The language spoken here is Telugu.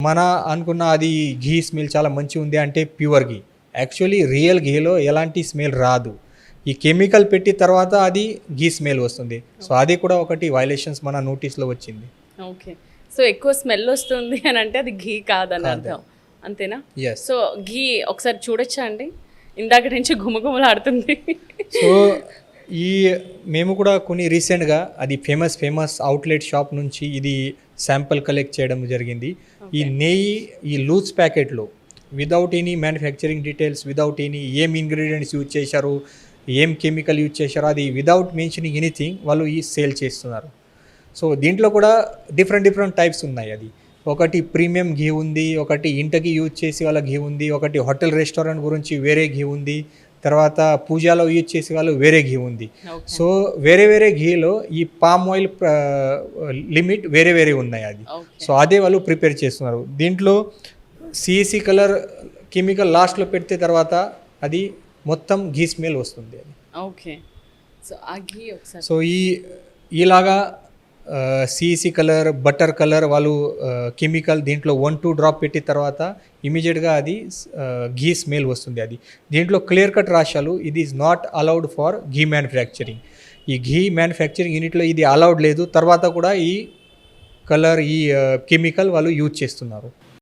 మన అనుకున్న అది ఘీ స్మెల్ చాలా మంచిగా ఉంది అంటే ప్యూర్ ఘీ. యాక్చువల్లీ రియల్ ఘీలో ఎలాంటి స్మెల్ రాదు. ఈ కెమికల్ పెట్టి తర్వాత అది ఘీ స్మెల్ వస్తుంది. సో అది కూడా ఒకటి వైలేషన్స్ మన నోటీస్లో వచ్చింది. ఓకే. సో ఎక్కువ స్మెల్ వస్తుంది అని అంటే అది ఘీ కాదని అర్థం, అంతేనా? ఎస్. సో ఘీ ఒకసారి చూడొచ్చా అండి? ఇందాక నుంచి గుమగుమలాడుతుంది. సో ఈ మేము కూడా కొన్ని రీసెంట్గా అది ఫేమస్ అవుట్లెట్ షాప్ నుంచి ఇది శాంపుల్ కలెక్ట్ చేయడం జరిగింది. ఈ నెయ్యి ఈ లూజ్ ప్యాకెట్లో without any manufacturing details, without any ఏం ఇంగ్రీడియంట్స్ యూజ్ చేశారు, ఏం కెమికల్ యూజ్ చేశారు, అది విదౌట్ మెన్షనింగ్ ఎనీథింగ్ వాళ్ళు ఈ సేల్ చేస్తున్నారు. సో దీంట్లో కూడా డిఫరెంట్ టైప్స్ ఉన్నాయి. అది ఒకటి ప్రీమియం ఘీ ఉంది, ఒకటి ఇంటికి యూజ్ చేసే వాళ్ళ ఘీ ఉంది, ఒకటి హోటల్ రెస్టారెంట్ గురించి వేరే ఘీ ఉంది, తర్వాత పూజలో యూజ్ చేసే వాళ్ళు వేరే ఘీ ఉంది. సో వేరే ఘీలో ఈ పామ్ ఆయిల్ లిమిట్ వేరే ఉన్నాయి అది. సో అదే వాళ్ళు ప్రిపేర్ చేస్తున్నారు. దీంట్లో సిఎసి కలర్ కెమికల్ లాస్ట్లో పెడితే తర్వాత అది మొత్తం ఘీ స్మెల్ వస్తుంది అది. ఓకే. సో ఆ ఘీ ఒకసారి సో ఇలాగా సిఎసి కలర్, బటర్ కలర్ వాళ్ళు కెమికల్ దీంట్లో 1-2 డ్రాప్ పెట్టిన తర్వాత ఇమీడియట్గా అది ఘీ స్మెల్ వస్తుంది. అది దీంట్లో క్లియర్ కట్ రాశాలు ఇది is not allowed for ghee manufacturing. ఈ ఘీ మ్యానుఫ్యాక్చరింగ్ యూనిట్లో ఇది అలౌడ్ లేదు. తర్వాత కూడా ఈ కలర్ ఈ కెమికల్ వాళ్ళు యూజ్ చేస్తున్నారు.